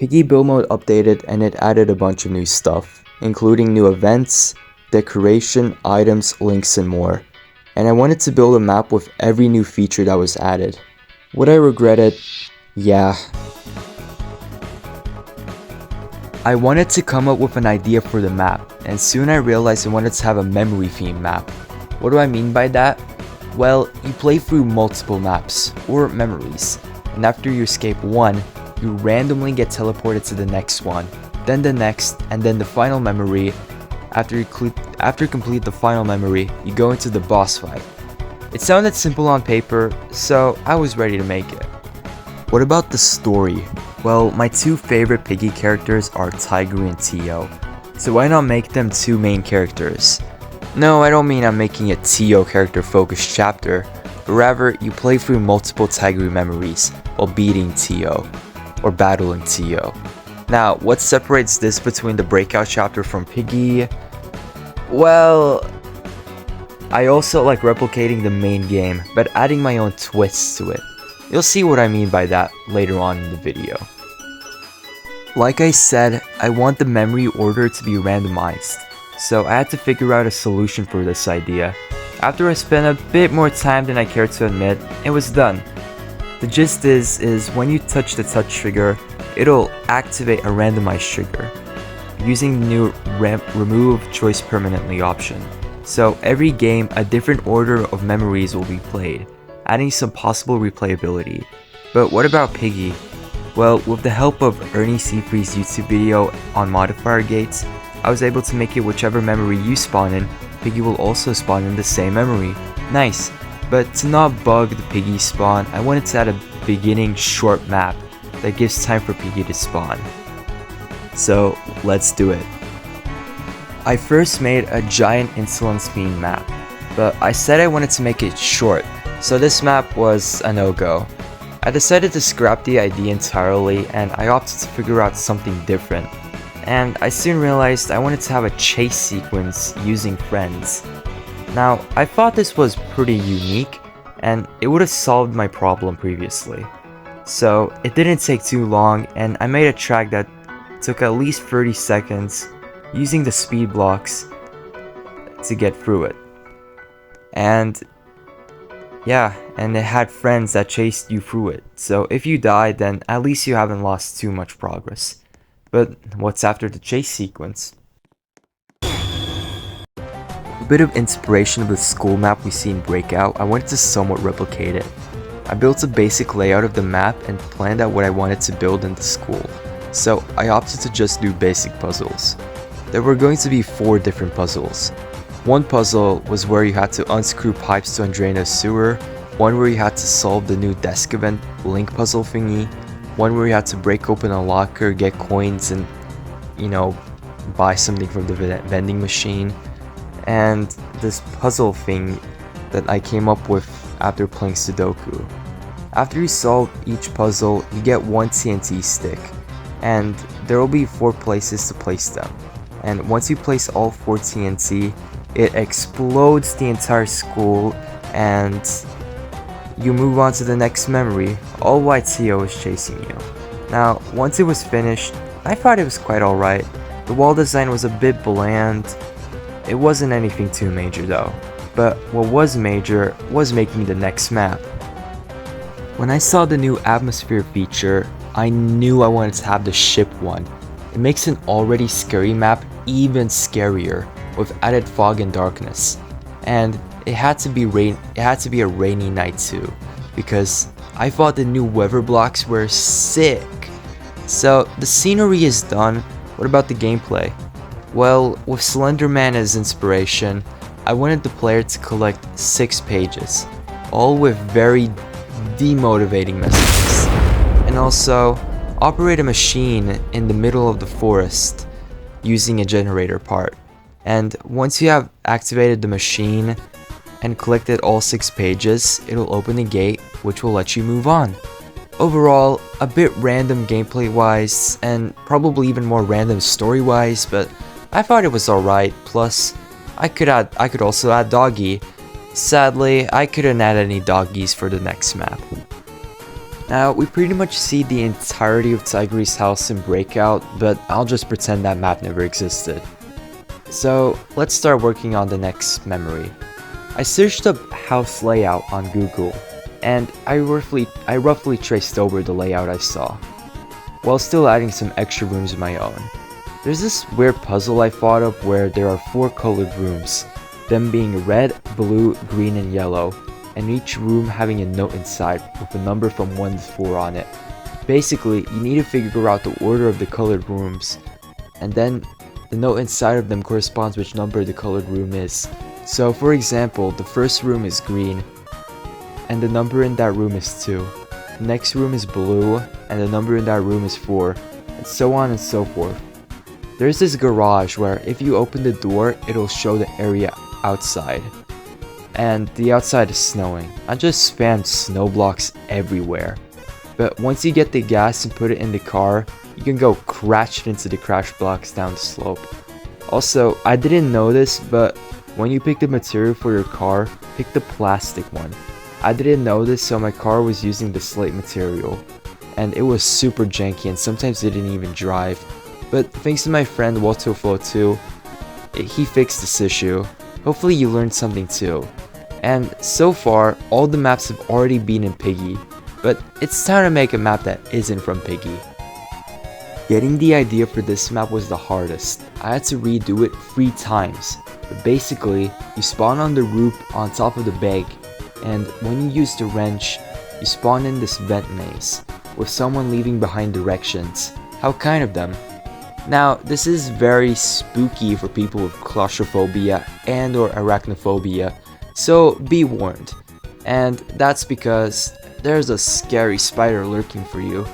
Piggy build mode updated and it added a bunch of new stuff, including new events, decoration, items, links, and more. And I wanted to build a map with every new feature that was added. Would I regret it? Yeah. I wanted to come up with an idea for the map, and soon I realized I wanted to have a memory themed map. What do I mean by that? Well, you play through multiple maps, or memories, and after you escape one, you randomly get teleported to the next one, then the next, and then the final memory. After you complete the final memory, you go into the boss fight. It sounded simple on paper, so I was ready to make it. What about the story? Well, my two favorite Piggy characters are Tigre and Tio, so why not make them two main characters? No, I don't mean I'm making a Tio character focused chapter, but rather you play through multiple Tigre memories while beating Tio, or battling Tio. Now, what separates this between the breakout chapter from Piggy? Well, I also like replicating the main game, but adding my own twists to it. You'll see what I mean by that later on in the video. Like I said, I want the memory order to be randomized, so I had to figure out a solution for this idea. After I spent a bit more time than I care to admit, it was done. The gist is when you touch the touch trigger, it'll activate a randomized trigger, using the new remove choice permanently option. So every game, a different order of memories will be played, adding some possible replayability. But what about Piggy? Well, with the help of Ernie C3's YouTube video on modifier gates, I was able to make it whichever memory you spawn in, Piggy will also spawn in the same memory. Nice, but to not bug the Piggy spawn, I wanted to add a beginning short map that gives time for Piggy to spawn. So let's do it. I first made a giant insolence theme map, but I said I wanted to make it short, so this map was a no-go. I decided to scrap the idea entirely and I opted to figure out something different. And I soon realized I wanted to have a chase sequence using friends. Now, I thought this was pretty unique and it would have solved my problem previously. So it didn't take too long and I made a track that took at least 30 seconds using the speed blocks to get through it. And yeah, and it had friends that chased you through it, so if you died, then at least you haven't lost too much progress. But what's after the chase sequence? A bit of inspiration of the school map we see in Breakout, I wanted to somewhat replicate it. I built a basic layout of the map and planned out what I wanted to build in the school, so I opted to just do basic puzzles. There were going to be 4 different puzzles. One puzzle was where you had to unscrew pipes to drain a sewer, one where you had to solve the new desk event link puzzle thingy, one where you had to break open a locker, get coins and, buy something from the vending machine, and this puzzle thing that I came up with after playing Sudoku. After you solve each puzzle, you get 1 TNT stick, and there will be 4 places to place them. And once you place all 4 TNT, it explodes the entire school and you move on to the next memory, all while Tio is chasing you. Now, once it was finished, I thought it was quite alright. The wall design was a bit bland. It wasn't anything too major though. But what was major was making the next map. When I saw the new atmosphere feature, I knew I wanted to have the ship one. It makes an already scary map even scarier, with added fog and darkness, and it had to be a rainy night too, because I thought the new weather blocks were sick. So the scenery is done. What about the gameplay? Well, with Slenderman as inspiration, I wanted the player to collect 6 pages, all with very demotivating messages, and also operate a machine in the middle of the forest using a generator part. And once you have activated the machine and collected all 6 pages, it'll open a gate which will let you move on. Overall, a bit random gameplay wise and probably even more random story wise, but I thought it was alright. Plus, I could also add Doggy. Sadly, I couldn't add any doggies for the next map. Now, we pretty much see the entirety of Tigre's house in Breakout, but I'll just pretend that map never existed. So, let's start working on the next memory. I searched up house layout on Google, and I roughly traced over the layout I saw, while still adding some extra rooms of my own. There's this weird puzzle I thought up where there are 4 colored rooms, them being red, blue, green, and yellow, and each room having a note inside with a number from 1 to 4 on it. Basically, you need to figure out the order of the colored rooms, and then the note inside of them corresponds which number the colored room is. So for example, the first room is green, and the number in that room is 2. The next room is blue, and the number in that room is 4, and so on and so forth. There's this garage where if you open the door, it'll show the area outside. And the outside is snowing. I just spammed snow blocks everywhere. But once you get the gas and put it in the car, you can go crash it into the crash blocks down the slope. Also, I didn't know this, but when you pick the material for your car, pick the plastic one. I didn't know this, so my car was using the slate material. And it was super janky and sometimes it didn't even drive. But thanks to my friend Photopea, he fixed this issue. Hopefully you learned something too. And so far, all the maps have already been in Piggy, but it's time to make a map that isn't from Piggy. Getting the idea for this map was the hardest. I had to redo it 3 times, but basically, you spawn on the roof on top of the bag, and when you use the wrench, you spawn in this vent maze, with someone leaving behind directions. How kind of them. Now, this is very spooky for people with claustrophobia and or arachnophobia, so be warned. And that's because there's a scary spider lurking for you.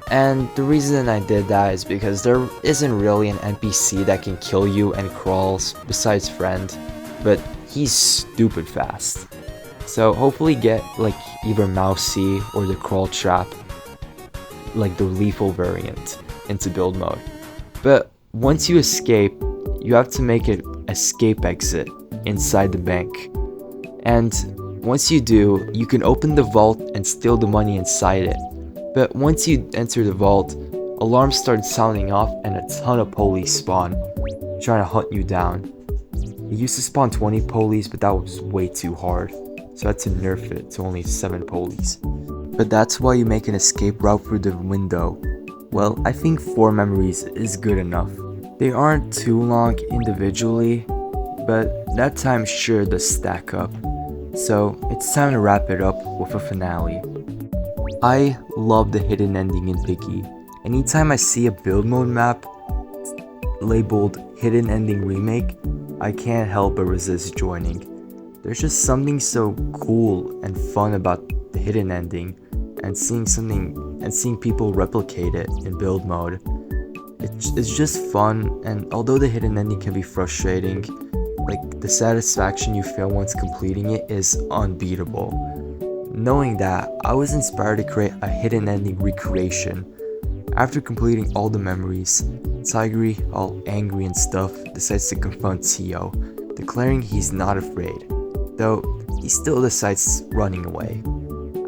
And the reason I did that is because there isn't really an NPC that can kill you and crawls besides Friend, but he's stupid fast. So hopefully get like either Mousy or the crawl trap, like the lethal variant, into build mode. But once you escape, you have to make an escape exit inside the bank. And once you do, you can open the vault and steal the money inside it. But once you enter the vault, alarms start sounding off and a ton of police spawn, trying to hunt you down. It used to spawn 20 police, but that was way too hard, so I had to nerf it to only 7 police. But that's why you make an escape route through the window. Well, I think 4 memories is good enough. They aren't too long individually, but that time sure does stack up. So it's time to wrap it up with a finale. I love the hidden ending in Piggy. Anytime I see a build mode map labeled Hidden Ending Remake, I can't help but resist joining. There's just something so cool and fun about the hidden ending, and seeing people replicate it in build mode. It's just fun, and although the hidden ending can be frustrating, like the satisfaction you feel once completing it is unbeatable. Knowing that, I was inspired to create a hidden ending recreation. After completing all the memories, Tigre, all angry and stuff, decides to confront Tio, declaring he's not afraid, though he still decides running away.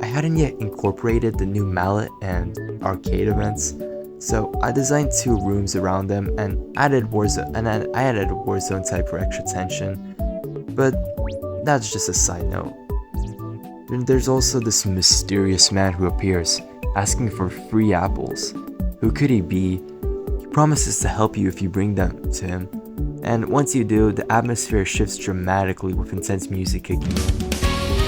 I hadn't yet incorporated the new mallet and arcade events, so I designed 2 rooms around them and added I added a Warzone type for extra tension, but that's just a side note. Then there's also this mysterious man who appears, asking for free apples. Who could he be? He promises to help you if you bring them to him, and once you do, the atmosphere shifts dramatically with intense music kicking in.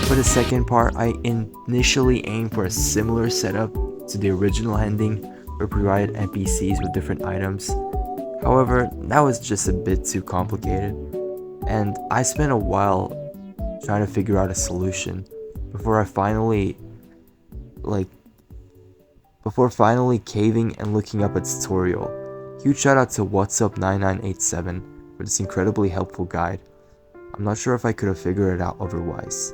For the second part, I initially aimed for a similar setup to the original ending, where provided NPCs with different items. However, that was just a bit too complicated, and I spent a while trying to figure out a solution before finally caving and looking up a tutorial. Huge shout out to What's Up 9987 for this incredibly helpful guide. I'm not sure if I could have figured it out otherwise.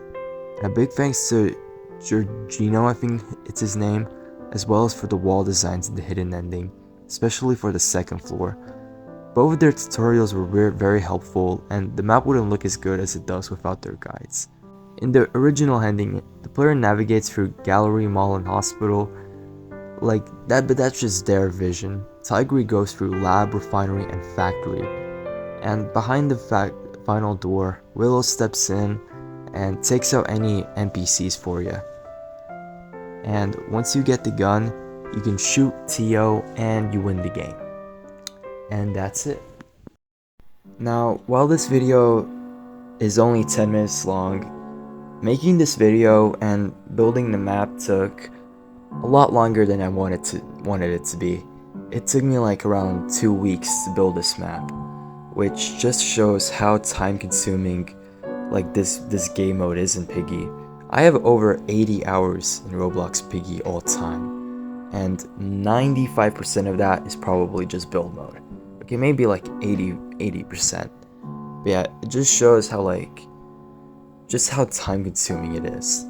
And a big thanks to Giorgino, I think it's his name, as well as for the wall designs in the hidden ending, especially for the second floor. Both of their tutorials were very helpful, and the map wouldn't look as good as it does without their guides. In the original ending, the player navigates through gallery, mall, and hospital like that, but that's just their vision. Tigre goes through lab, refinery, and factory. And behind the final door, Willow steps in and takes out any NPCs for you. And once you get the gun, you can shoot Tio and you win the game. And that's it. Now, while this video is only 10 minutes long, making this video and building the map took a lot longer than I wanted it to be. It took me like around 2 weeks to build this map, which just shows how time consuming like this game mode is in Piggy. I have over 80 hours in Roblox Piggy all time, and 95% of that is probably just build mode. Okay, maybe like 80%. But yeah, it just shows how just how time consuming it is.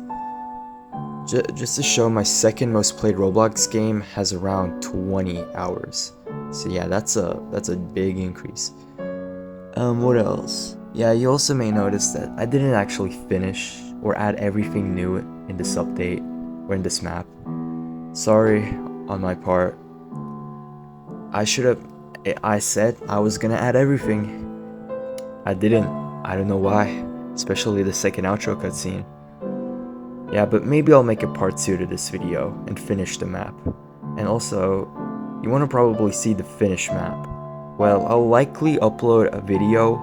Just to show, my second most played Roblox game has around 20 hours. So yeah, that's a big increase. What else? Yeah, you also may notice that I didn't actually finish or add everything new in this update or in this map. Sorry on my part. I said I was gonna add everything. I didn't. I don't know why, especially the second outro cutscene. Yeah, but maybe I'll make a part 2 to this video and finish the map. And also, you want to probably see the finished map. Well, I'll likely upload a video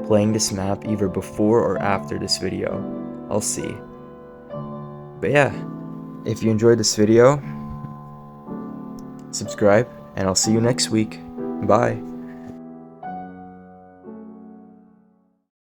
playing this map either before or after this video. I'll see. But yeah, if you enjoyed this video, subscribe, and I'll see you next week. Bye.